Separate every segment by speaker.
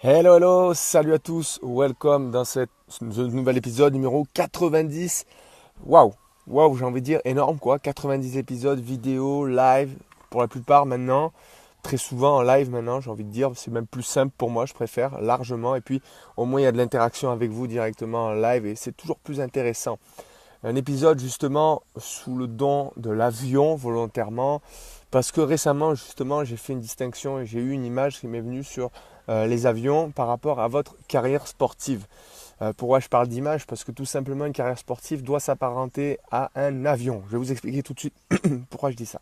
Speaker 1: Hello, hello, salut à tous, welcome dans ce nouvel épisode numéro 90. Waouh, waouh, j'ai envie de dire énorme quoi, 90 épisodes vidéo, live, pour la plupart maintenant, très souvent en live maintenant, j'ai envie de dire, c'est même plus simple pour moi, je préfère largement, et puis au moins il y a de l'interaction avec vous directement en live et c'est toujours plus intéressant. Un épisode justement sous le don de l'avion volontairement parce que récemment justement j'ai fait une distinction et j'ai eu une image qui m'est venue sur les avions par rapport à votre carrière sportive. Pourquoi je parle d'image? Parce que tout simplement une carrière sportive doit s'apparenter à un avion. Je vais vous expliquer tout de suite pourquoi je dis ça.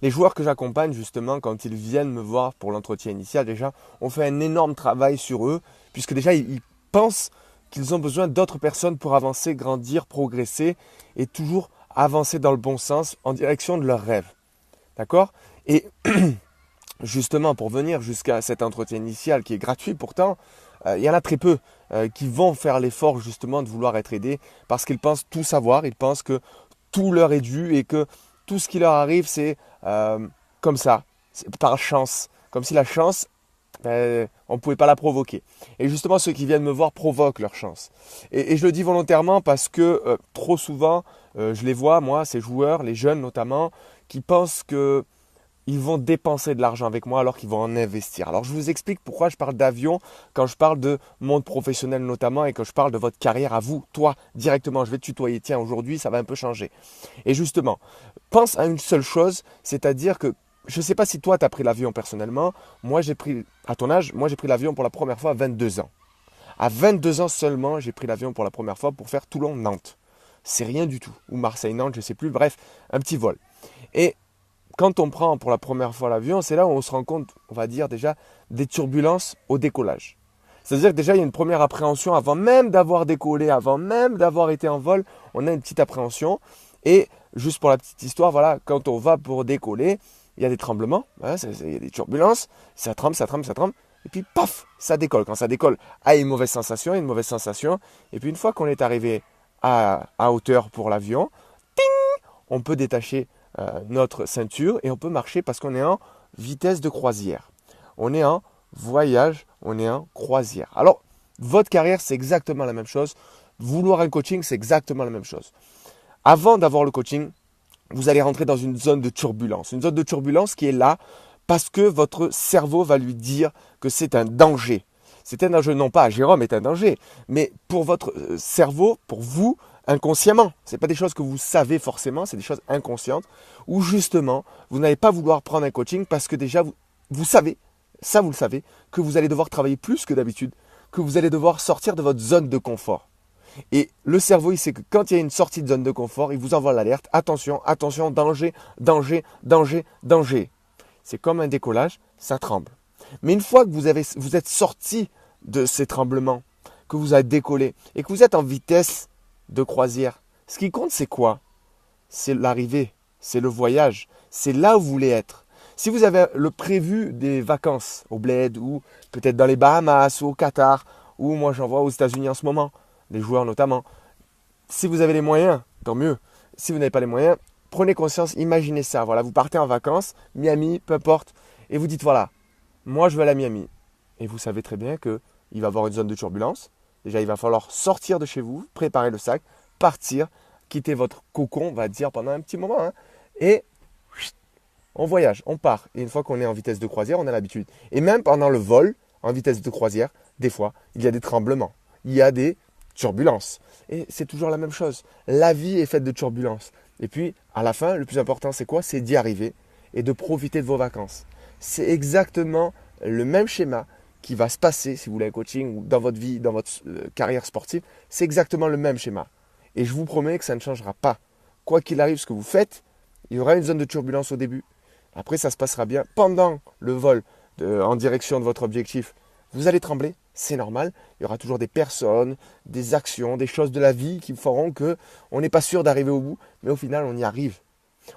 Speaker 1: Les joueurs que j'accompagne justement quand ils viennent me voir pour l'entretien initial déjà, on fait un énorme travail sur eux puisque déjà ils pensent qu'ils ont besoin d'autres personnes pour avancer, grandir, progresser et toujours avancer dans le bon sens en direction de leurs rêves. D'accord? Et justement, pour venir jusqu'à cet entretien initial qui est gratuit pourtant, il y en a très peu qui vont faire l'effort justement de vouloir être aidés parce qu'ils pensent tout savoir, ils pensent que tout leur est dû et que tout ce qui leur arrive c'est comme ça, c'est par chance, comme si la chance on ne pouvait pas la provoquer. Et justement, ceux qui viennent me voir provoquent leur chance. Et je le dis volontairement parce que trop souvent, je les vois, moi, ces joueurs, les jeunes notamment, qui pensent que ils vont dépenser de l'argent avec moi alors qu'ils vont en investir. Alors je vous explique pourquoi je parle d'avion quand je parle de monde professionnel notamment et quand je parle de votre carrière à vous, toi, directement. Je vais te tutoyer, tiens, aujourd'hui ça va un peu changer. Et justement, pense à une seule chose, c'est-à-dire que je ne sais pas si toi tu as pris l'avion personnellement, moi j'ai pris, à ton âge, moi j'ai pris l'avion pour la première fois à 22 ans. À 22 ans seulement, j'ai pris l'avion pour la première fois pour faire Toulon-Nantes. C'est rien du tout. Ou Marseille-Nantes, je ne sais plus, bref, un petit vol. Et quand on prend pour la première fois l'avion, c'est là où on se rend compte, on va dire déjà, des turbulences au décollage. C'est-à-dire que déjà, il y a une première appréhension avant même d'avoir décollé, avant même d'avoir été en vol, on a une petite appréhension. Et juste pour la petite histoire, voilà, quand on va pour décoller, il y a des tremblements, voilà, il y a des turbulences, ça tremble, ça tremble, ça tremble, et puis paf, ça décolle. Quand ça décolle, ah, il y a une mauvaise sensation, une mauvaise sensation. Et puis une fois qu'on est arrivé à hauteur pour l'avion, on peut détacher notre ceinture et on peut marcher parce qu'on est en vitesse de croisière. On est en voyage, on est en croisière. Alors, votre carrière, c'est exactement la même chose. Vouloir un coaching, c'est exactement la même chose. Avant d'avoir le coaching, vous allez rentrer dans une zone de turbulence. Une zone de turbulence qui est là parce que votre cerveau va lui dire que c'est un danger. C'est un danger, non pas Jérôme est un danger, mais pour votre cerveau, pour vous, inconsciemment. Ce n'est pas des choses que vous savez forcément, c'est des choses inconscientes, où justement, vous n'allez pas vouloir prendre un coaching parce que déjà, vous savez, ça vous le savez, que vous allez devoir travailler plus que d'habitude, que vous allez devoir sortir de votre zone de confort. Et le cerveau, il sait que quand il y a une sortie de zone de confort, il vous envoie l'alerte. Attention, attention, danger, danger, danger, danger. C'est comme un décollage, ça tremble. Mais une fois que vous êtes sorti de ces tremblements, que vous avez décollé et que vous êtes en vitesse de croisière, ce qui compte, c'est quoi? C'est l'arrivée, c'est le voyage, c'est là où vous voulez être. Si vous avez le prévu des vacances au Bled ou peut-être dans les Bahamas ou au Qatar, ou moi j'en vois aux États-Unis en ce moment, les joueurs notamment, si vous avez les moyens, tant mieux. Si vous n'avez pas les moyens, prenez conscience, imaginez ça. Voilà, vous partez en vacances, Miami, peu importe, et vous dites voilà, moi je vais aller à Miami. Et vous savez très bien qu'il va y avoir une zone de turbulence. Déjà, il va falloir sortir de chez vous, préparer le sac, partir, quitter votre cocon, on va dire, pendant un petit moment. Hein, et on voyage, on part. Et une fois qu'on est en vitesse de croisière, on a l'habitude. Et même pendant le vol, en vitesse de croisière, des fois, il y a des tremblements. Il y a des turbulences. Et c'est toujours la même chose. La vie est faite de turbulences. Et puis, à la fin, le plus important, c'est quoi? C'est d'y arriver et de profiter de vos vacances. C'est exactement le même schéma qui va se passer si vous voulez un coaching ou dans votre vie, dans votre carrière sportive. C'est exactement le même schéma. Et je vous promets que ça ne changera pas. Quoi qu'il arrive, ce que vous faites, il y aura une zone de turbulence au début. Après, ça se passera bien. Pendant le vol en direction de votre objectif, vous allez trembler, c'est normal. Il y aura toujours des personnes, des actions, des choses de la vie qui feront que on n'est pas sûr d'arriver au bout, mais au final, on y arrive.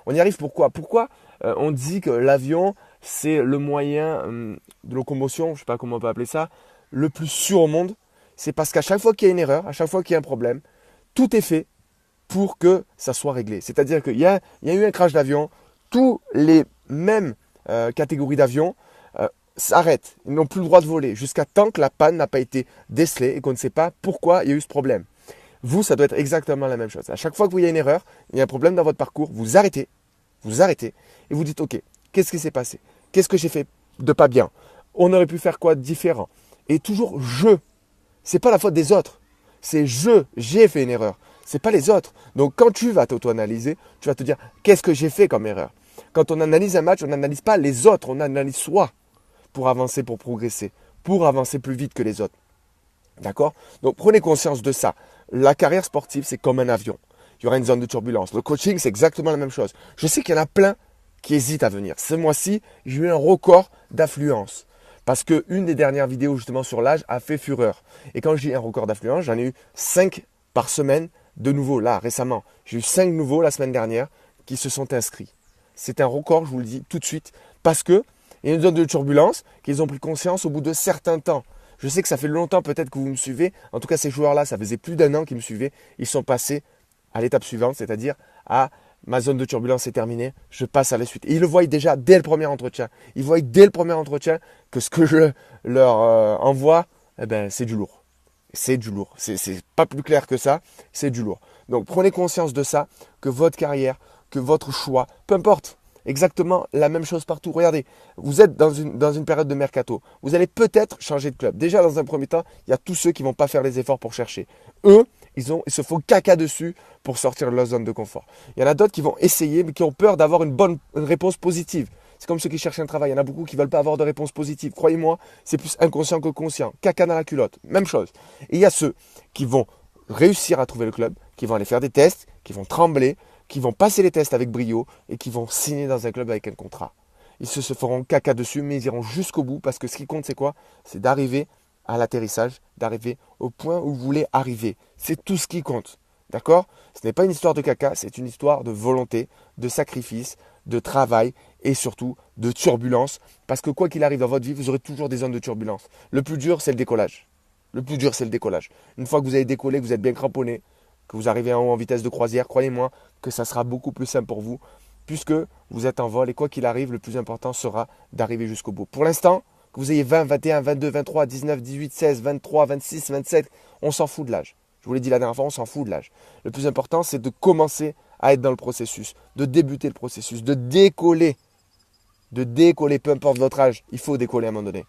Speaker 1: On y arrive pourquoi? Pourquoi on dit que l'avion, c'est le moyen de locomotion, je ne sais pas comment on peut appeler ça, le plus sûr au monde? C'est parce qu'à chaque fois qu'il y a une erreur, à chaque fois qu'il y a un problème, tout est fait pour que ça soit réglé. C'est-à-dire qu'il y a eu un crash d'avion, tous les mêmes catégories d'avions s'arrêtent. Ils n'ont plus le droit de voler jusqu'à temps que la panne n'a pas été décelée et qu'on ne sait pas pourquoi il y a eu ce problème. Vous, ça doit être exactement la même chose. À chaque fois que vous y a une erreur, il y a un problème dans votre parcours, vous arrêtez et vous dites, ok, qu'est-ce qui s'est passé? Qu'est-ce que j'ai fait de pas bien? On aurait pu faire quoi de différent? Et toujours je. C'est pas la faute des autres. C'est j'ai fait une erreur. C'est pas les autres. Donc quand tu vas t'auto-analyser, tu vas te dire, qu'est-ce que j'ai fait comme erreur? Quand on analyse un match, on n'analyse pas les autres, on analyse soi pour avancer, pour progresser, pour avancer plus vite que les autres. D'accord? Donc prenez conscience de ça. La carrière sportive, c'est comme un avion. Il y aura une zone de turbulence. Le coaching, c'est exactement la même chose. Je sais qu'il y en a plein qui hésitent à venir. Ce mois-ci, j'ai eu un record d'affluence. Parce qu'une des dernières vidéos justement sur l'âge a fait fureur. Et quand j'ai un record d'affluence, j'en ai eu 5 par semaine de nouveaux, là, récemment. J'ai eu 5 nouveaux la semaine dernière qui se sont inscrits. C'est un record, je vous le dis tout de suite, parce qu'il y a une zone de turbulence qu'ils ont pris conscience au bout de certains temps. Je sais que ça fait longtemps peut-être que vous me suivez. En tout cas, ces joueurs-là, ça faisait plus d'1 an qu'ils me suivaient. Ils sont passés à l'étape suivante, c'est-à-dire à ma zone de turbulence est terminée, je passe à la suite. Et ils le voient déjà dès le premier entretien. Ils voient dès le premier entretien que ce que je leur envoie, eh ben, c'est du lourd. C'est du lourd. C'est pas plus clair que ça, c'est du lourd. Donc prenez conscience de ça, que votre carrière, que votre choix, peu importe, exactement la même chose partout. Regardez, vous êtes dans une période de mercato. Vous allez peut-être changer de club. Déjà, dans un premier temps, il y a tous ceux qui ne vont pas faire les efforts pour chercher. Eux, ils se font caca dessus pour sortir de leur zone de confort. Il y en a d'autres qui vont essayer, mais qui ont peur d'avoir une réponse positive. C'est comme ceux qui cherchent un travail. Il y en a beaucoup qui ne veulent pas avoir de réponse positive. Croyez-moi, c'est plus inconscient que conscient. Caca dans la culotte, même chose. Et il y a ceux qui vont réussir à trouver le club, qui vont aller faire des tests, qui vont trembler, qui vont passer les tests avec brio et qui vont signer dans un club avec un contrat. Ils se feront caca dessus, mais ils iront jusqu'au bout parce que ce qui compte, c'est quoi? C'est d'arriver à l'atterrissage, d'arriver au point où vous voulez arriver. C'est tout ce qui compte. D'accord? Ce n'est pas une histoire de caca, c'est une histoire de volonté, de sacrifice, de travail et surtout de turbulence. Parce que quoi qu'il arrive dans votre vie, vous aurez toujours des zones de turbulence. Le plus dur, c'est le décollage. Le plus dur, c'est le décollage. Une fois que vous avez décollé, que vous êtes bien cramponné, que vous arrivez en haut en vitesse de croisière, croyez-moi que ça sera beaucoup plus simple pour vous, puisque vous êtes en vol et quoi qu'il arrive, le plus important sera d'arriver jusqu'au bout. Pour l'instant, que vous ayez 20, 21, 22, 23, 19, 18, 16, 23, 26, 27, on s'en fout de l'âge. Je vous l'ai dit la dernière fois, on s'en fout de l'âge. Le plus important, c'est de commencer à être dans le processus, de débuter le processus, de décoller, peu importe votre âge, il faut décoller à un moment donné.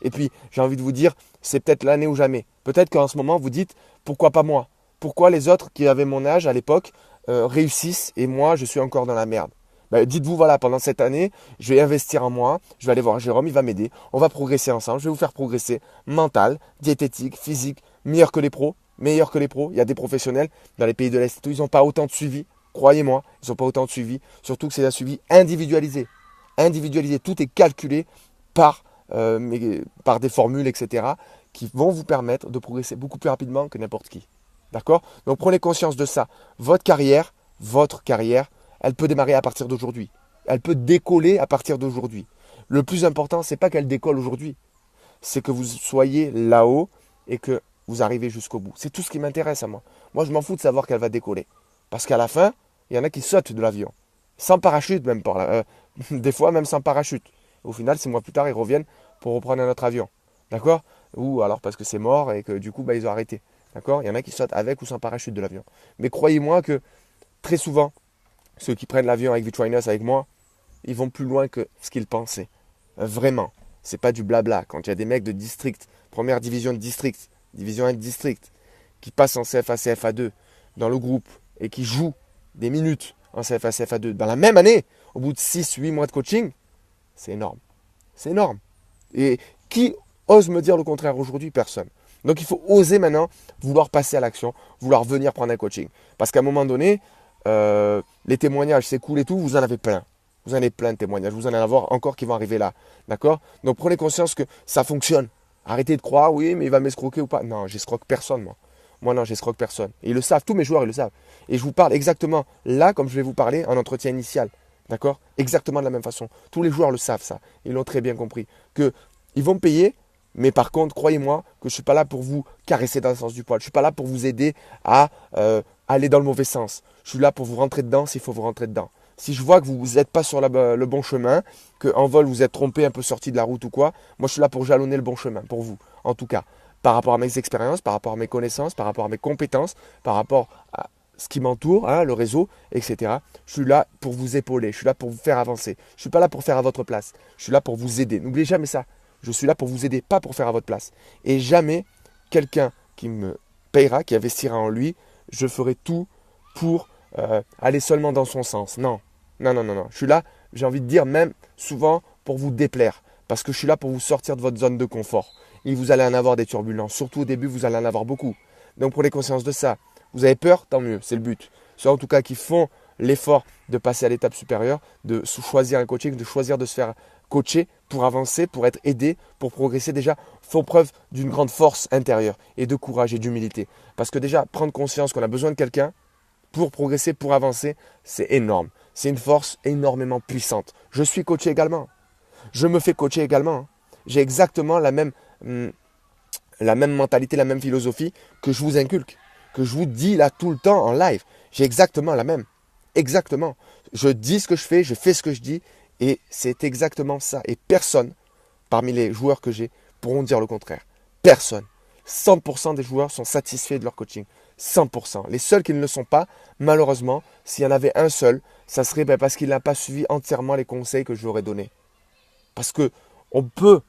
Speaker 1: Et puis, j'ai envie de vous dire, c'est peut-être l'année ou jamais. Peut-être qu'en ce moment, vous dites, pourquoi pas moi? Pourquoi les autres qui avaient mon âge à l'époque réussissent et moi, je suis encore dans la merde? Ben, dites-vous, voilà, pendant cette année, je vais investir en moi, je vais aller voir Jérôme, il va m'aider, on va progresser ensemble, je vais vous faire progresser mental, diététique, physique, meilleur que les pros, meilleur que les pros. Il y a des professionnels dans les pays de l'Est, ils n'ont pas autant de suivi, croyez-moi, ils n'ont pas autant de suivi, surtout que c'est un suivi individualisé. Individualisé, tout est calculé par des formules, etc., qui vont vous permettre de progresser beaucoup plus rapidement que n'importe qui. D'accord? Donc prenez conscience de ça. Votre carrière, elle peut démarrer à partir d'aujourd'hui. Elle peut décoller à partir d'aujourd'hui. Le plus important, ce n'est pas qu'elle décolle aujourd'hui. C'est que vous soyez là-haut et que vous arrivez jusqu'au bout. C'est tout ce qui m'intéresse à moi. Moi, je m'en fous de savoir qu'elle va décoller. Parce qu'à la fin, il y en a qui sautent de l'avion. Sans parachute même. Des fois, même sans parachute. Au final, 6 mois plus tard, ils reviennent pour reprendre un autre avion. D'accord? Ou alors parce que c'est mort et que du coup, ils ont arrêté. D'accord? Il y en a qui sautent avec ou sans parachute de l'avion. Mais croyez-moi que très souvent, ceux qui prennent l'avion avec Vitrainos, avec moi, ils vont plus loin que ce qu'ils pensaient. Vraiment. C'est pas du blabla. Quand il y a des mecs de district, première division de district, division 1 de district, qui passent en CFA, CFA2 dans le groupe et qui jouent des minutes en CFA, CFA2 dans la même année, au bout de 6-8 mois de coaching, c'est énorme. C'est énorme. Et qui ose me dire le contraire aujourd'hui? Personne. Donc il faut oser maintenant vouloir passer à l'action, vouloir venir prendre un coaching. Parce qu'à un moment donné, les témoignages, c'est cool et tout, vous en avez plein. Vous en avez plein de témoignages. Vous en allez avoir encore qui vont arriver là. D'accord? Donc prenez conscience que ça fonctionne. Arrêtez de croire, oui, mais il va m'escroquer ou pas. Non, j'escroque personne, moi. Moi, non, j'escroque personne. Et ils le savent, tous mes joueurs, ils le savent. Et je vous parle exactement là, comme je vais vous parler en entretien initial. D'accord? Exactement de la même façon. Tous les joueurs le savent, ça. Ils l'ont très bien compris. Qu'ils vont me payer, mais par contre, croyez-moi que je ne suis pas là pour vous caresser dans le sens du poil. Je ne suis pas là pour vous aider à aller dans le mauvais sens. Je suis là pour vous rentrer dedans s'il faut vous rentrer dedans. Si je vois que vous n'êtes pas sur le bon chemin, qu'en vol vous êtes trompé, un peu sorti de la route ou quoi, moi je suis là pour jalonner le bon chemin, pour vous, en tout cas. Par rapport à mes expériences, par rapport à mes connaissances, par rapport à mes compétences, par rapport à ce qui m'entoure, hein, le réseau, etc. Je suis là pour vous épauler, je suis là pour vous faire avancer. Je ne suis pas là pour faire à votre place, je suis là pour vous aider. N'oubliez jamais ça. Je suis là pour vous aider, pas pour faire à votre place. Et jamais quelqu'un qui me payera, qui investira en lui, je ferai tout pour aller seulement dans son sens. Non, non, non, non, non. Je suis là, j'ai envie de dire même souvent pour vous déplaire. Parce que je suis là pour vous sortir de votre zone de confort. Et vous allez en avoir des turbulences. Surtout au début, vous allez en avoir beaucoup. Donc prenez conscience de ça. Vous avez peur, tant mieux, c'est le but. Ceux en tout cas qui font l'effort de passer à l'étape supérieure, de choisir un coaching, de choisir de se faire coacher pour avancer, pour être aidé, pour progresser, déjà font preuve d'une grande force intérieure et de courage et d'humilité. Parce que déjà, prendre conscience qu'on a besoin de quelqu'un pour progresser, pour avancer, c'est énorme. C'est une force énormément puissante. Je suis coaché également. Je me fais coacher également. J'ai exactement la même mentalité, la même philosophie que je vous inculque, que je vous dis là tout le temps en live. J'ai exactement la même. Exactement. Je dis ce que je fais ce que je dis et c'est exactement ça. Et personne, parmi les joueurs que j'ai, pourront dire le contraire. Personne. 100% des joueurs sont satisfaits de leur coaching. 100%. Les seuls qui ne le sont pas, malheureusement, s'il y en avait un seul, ça serait parce qu'il n'a pas suivi entièrement les conseils que je lui aurais donnés. Parce qu'on peut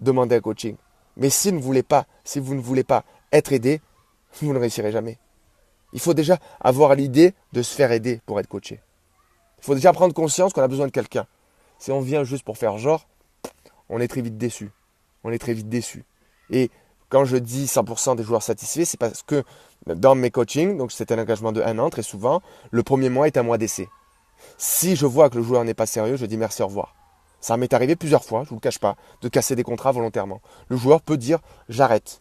Speaker 1: demander un coaching. Mais si vous ne voulez pas être aidé, vous ne réussirez jamais. Il faut déjà avoir l'idée de se faire aider pour être coaché. Il faut déjà prendre conscience qu'on a besoin de quelqu'un. Si on vient juste pour faire genre, on est très vite déçu. On est très vite déçu. Et quand je dis 100% des joueurs satisfaits, c'est parce que dans mes coachings, donc c'est un engagement de 1 an très souvent, le premier mois est un mois d'essai. Si je vois que le joueur n'est pas sérieux, je dis merci, au revoir. Ça m'est arrivé plusieurs fois, je ne vous le cache pas, de casser des contrats volontairement. Le joueur peut dire j'arrête.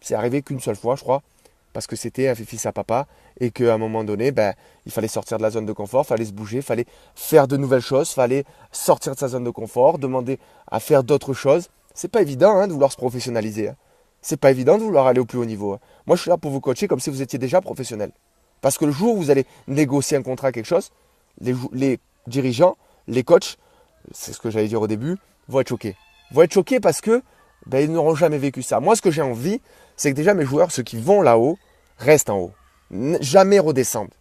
Speaker 1: C'est arrivé qu'une seule fois, je crois, parce que c'était un fils à papa et qu'à un moment donné, il fallait sortir de la zone de confort, il fallait se bouger, il fallait faire de nouvelles choses, il fallait sortir de sa zone de confort, demander à faire d'autres choses. C'est pas évident de vouloir se professionnaliser. C'est pas évident de vouloir aller au plus haut niveau. Moi, je suis là pour vous coacher comme si vous étiez déjà professionnel. Parce que le jour où vous allez négocier un contrat, quelque chose, les dirigeants, les coachs, c'est ce que j'allais dire au début, vont être choqués. Vont être choqués parce que ils n'auront jamais vécu ça. Moi, ce que j'ai envie, c'est que déjà mes joueurs, ceux qui vont là-haut, restent en haut. Jamais redescendent.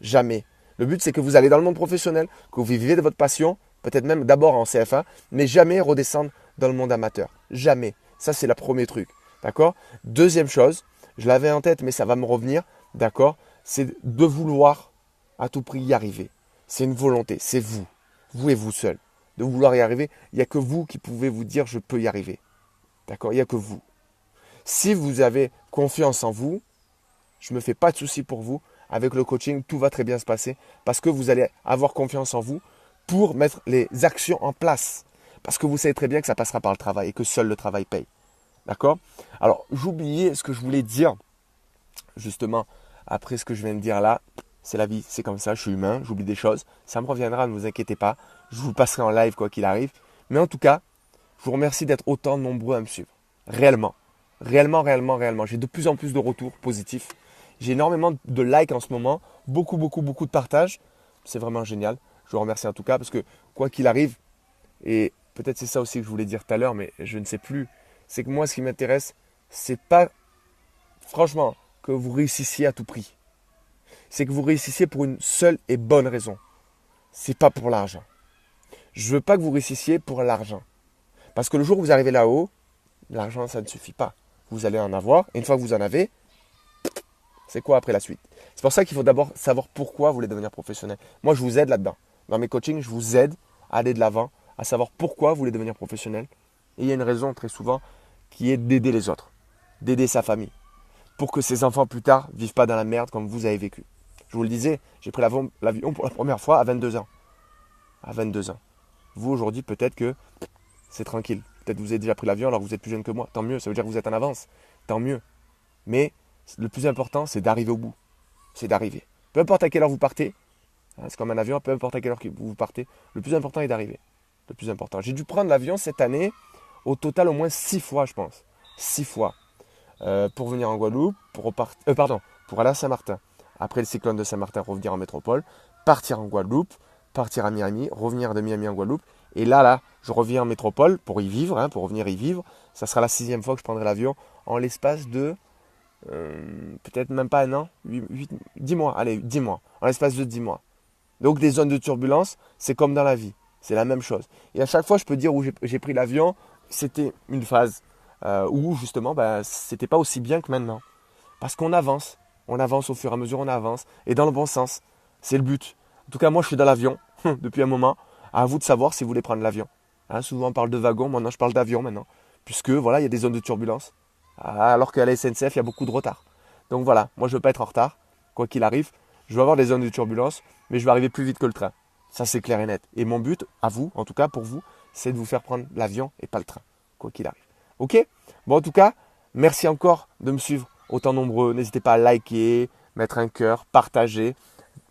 Speaker 1: Jamais. Le but, c'est que vous allez dans le monde professionnel, que vous vivez de votre passion, peut-être même d'abord en CFA, mais jamais redescendre dans le monde amateur. Jamais. Ça, c'est le premier truc. D'accord ? Deuxième chose, je l'avais en tête, mais ça va me revenir. D'accord ? C'est de vouloir à tout prix y arriver. C'est une volonté. C'est vous. Vous et vous seul. De vouloir y arriver, il n'y a que vous qui pouvez vous dire je peux y arriver. D'accord ? Il n'y a que vous. Si vous avez confiance en vous, je ne me fais pas de soucis pour vous. Avec le coaching, tout va très bien se passer parce que vous allez avoir confiance en vous pour mettre les actions en place. Parce que vous savez très bien que ça passera par le travail et que seul le travail paye. D'accord ? Alors, j'oubliais ce que je voulais dire justement après ce que je viens de dire là. C'est la vie, c'est comme ça, je suis humain, j'oublie des choses. Ça me reviendra, ne vous inquiétez pas. Je vous passerai en live quoi qu'il arrive. Mais en tout cas, je vous remercie d'être autant nombreux à me suivre. Réellement. Réellement, réellement, réellement. J'ai de plus en plus de retours positifs. J'ai énormément de likes en ce moment. Beaucoup, beaucoup, beaucoup de partages. C'est vraiment génial. Je vous remercie en tout cas parce que quoi qu'il arrive, et peut-être c'est ça aussi que je voulais dire tout à l'heure, mais je ne sais plus. C'est que moi, ce qui m'intéresse, c'est pas, franchement, que vous réussissiez à tout prix. C'est que vous réussissiez pour une seule et bonne raison. C'est pas pour l'argent. Je veux pas que vous réussissiez pour l'argent. Parce que le jour où vous arrivez là-haut, l'argent, ça ne suffit pas. Vous allez en avoir. Et une fois que vous en avez, c'est quoi après la suite ? C'est pour ça qu'il faut d'abord savoir pourquoi vous voulez devenir professionnel. Moi, je vous aide là-dedans. Dans mes coachings, je vous aide à aller de l'avant, à savoir pourquoi vous voulez devenir professionnel. Et il y a une raison très souvent qui est d'aider les autres, d'aider sa famille, pour que ses enfants plus tard ne vivent pas dans la merde comme vous avez vécu. Je vous le disais, j'ai pris l'avion pour la première fois à 22 ans. À 22 ans. Vous, aujourd'hui, peut-être que c'est tranquille. Peut-être que vous avez déjà pris l'avion alors que vous êtes plus jeune que moi. Tant mieux, ça veut dire que vous êtes en avance. Tant mieux. Mais le plus important, c'est d'arriver au bout. C'est d'arriver. Peu importe à quelle heure vous partez, c'est comme un avion, peu importe à quelle heure vous partez, le plus important est d'arriver. Le plus important. J'ai dû prendre l'avion cette année, au total au moins 6 fois, je pense. 6 fois. Pour venir en Guadeloupe, pour aller à Saint-Martin. Après le cyclone de Saint-Martin, revenir en métropole, partir en Guadeloupe, partir à Miami, revenir de Miami en Guadeloupe. Et là, je reviens en métropole pour y vivre, hein, pour revenir y vivre. Ça sera la 6e fois que je prendrai l'avion en l'espace de peut-être même pas un an, 10 mois, allez, 10 mois, en l'espace de 10 mois. Donc des zones de turbulence, c'est comme dans la vie, c'est la même chose. Et à chaque fois, je peux dire où j'ai pris l'avion, c'était une phase où justement, c'était pas aussi bien que maintenant. Parce qu'on avance au fur et à mesure, on avance, et dans le bon sens, c'est le but. En tout cas, moi, je suis dans l'avion depuis un moment. À vous de savoir si vous voulez prendre l'avion. Hein, souvent, on parle de wagon, maintenant, je parle d'avion maintenant. Puisque, voilà, il y a des zones de turbulence. Alors qu'à la SNCF, il y a beaucoup de retard. Donc voilà, moi, je ne veux pas être en retard, quoi qu'il arrive. Je veux avoir des zones de turbulence, mais je vais arriver plus vite que le train. Ça, c'est clair et net. Et mon but, à vous, en tout cas pour vous, c'est de vous faire prendre l'avion et pas le train, quoi qu'il arrive. Ok? Bon, en tout cas, merci encore de me suivre autant nombreux. N'hésitez pas à liker, mettre un cœur, partager,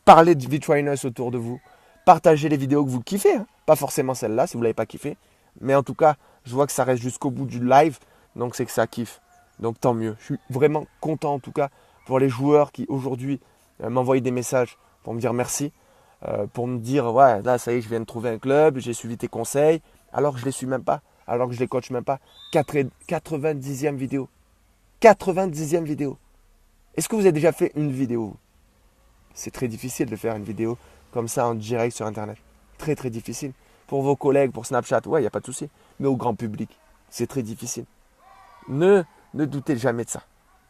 Speaker 1: parler de V-Trainers autour de vous, partager les vidéos que vous kiffez, hein. Pas forcément celle-là si vous ne l'avez pas kiffé, mais en tout cas, je vois que ça reste jusqu'au bout du live, donc c'est que ça kiffe. Donc tant mieux. Je suis vraiment content en tout cas pour les joueurs qui aujourd'hui m'envoient des messages pour me dire merci, pour me dire ouais là ça y est je viens de trouver un club, j'ai suivi tes conseils, alors que je ne les suis même pas, alors que je les coach même pas. 90e vidéo. 90e vidéo. Est-ce que vous avez déjà fait une vidéo? C'est très difficile de faire une vidéo comme ça en direct sur internet. Très très difficile. Pour vos collègues, pour Snapchat, ouais, il n'y a pas de souci. Mais au grand public, c'est très difficile. Ne doutez jamais de ça.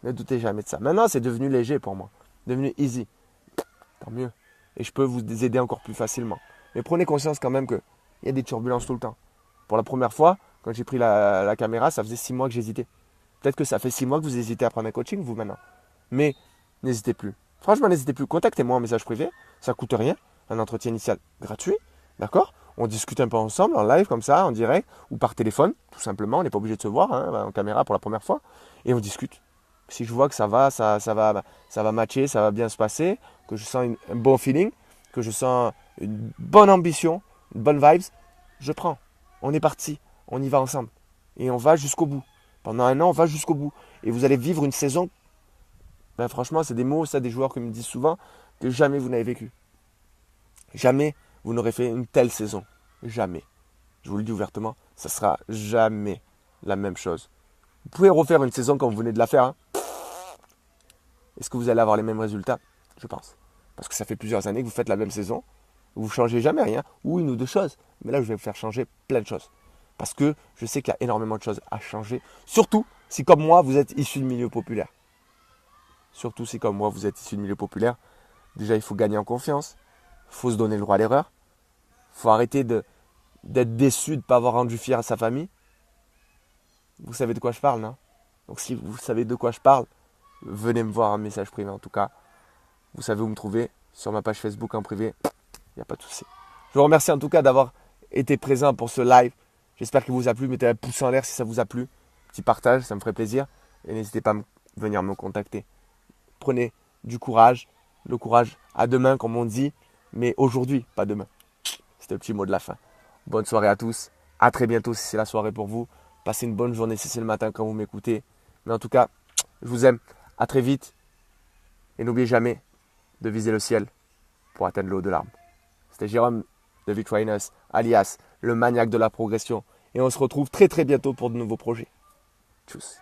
Speaker 1: Ne doutez jamais de ça. Maintenant, c'est devenu léger pour moi. Devenu easy. Tant mieux. Et je peux vous aider encore plus facilement. Mais prenez conscience quand même qu'il y a des turbulences tout le temps. Pour la première fois, quand j'ai pris la caméra, ça faisait 6 mois que j'hésitais. Peut-être que ça fait 6 mois que vous hésitez à prendre un coaching, vous, maintenant. Mais n'hésitez plus. Franchement, n'hésitez plus. Contactez-moi en message privé. Ça ne coûte rien. Un entretien initial gratuit. D'accord? On discute un peu ensemble, en live, comme ça, en direct, ou par téléphone, tout simplement. On n'est pas obligé de se voir hein, en caméra pour la première fois. Et on discute. Si je vois que ça va matcher, ça va bien se passer, que je sens un bon feeling, que je sens une bonne ambition, une bonne vibes, je prends. On est parti. On y va ensemble. Et on va jusqu'au bout. Pendant un an, on va jusqu'au bout. Et vous allez vivre une saison. Franchement, c'est des mots, ça, des joueurs qui me disent souvent que jamais vous n'avez vécu. Jamais vous n'aurez fait une telle saison. Jamais. Je vous le dis ouvertement, ça sera jamais la même chose. Vous pouvez refaire une saison comme vous venez de la faire. Hein. Est-ce que vous allez avoir les mêmes résultats? Je pense. Parce que ça fait plusieurs années que vous faites la même saison. Vous ne changez jamais rien. Ou une ou deux choses. Mais là, je vais vous faire changer plein de choses. Parce que je sais qu'il y a énormément de choses à changer. Surtout si, comme moi, vous êtes issu de milieu populaire. Surtout si, comme moi, vous êtes issu de milieu populaire. Déjà, il faut gagner en confiance. Il faut se donner le droit à l'erreur. Il faut arrêter d'être déçu de ne pas avoir rendu fier à sa famille. Vous savez de quoi je parle, non? Donc si vous savez de quoi je parle, venez me voir un message privé en tout cas. Vous savez où me trouver, sur ma page Facebook en privé. Il n'y a pas de souci. Je vous remercie en tout cas d'avoir été présent pour ce live. J'espère qu'il vous a plu. Mettez un pouce en l'air si ça vous a plu. Petit partage, ça me ferait plaisir. Et n'hésitez pas à venir me contacter. Prenez du courage. Le courage à demain comme on dit. Mais aujourd'hui, pas demain. C'était le petit mot de la fin. Bonne soirée à tous. À très bientôt si c'est la soirée pour vous. Passez une bonne journée si c'est le matin quand vous m'écoutez. Mais en tout cas, je vous aime. À très vite. Et n'oubliez jamais de viser le ciel pour atteindre le haut de l'arbre. C'était Jérôme de V-Trainers, alias le maniaque de la progression. Et on se retrouve très très bientôt pour de nouveaux projets. Tchuss.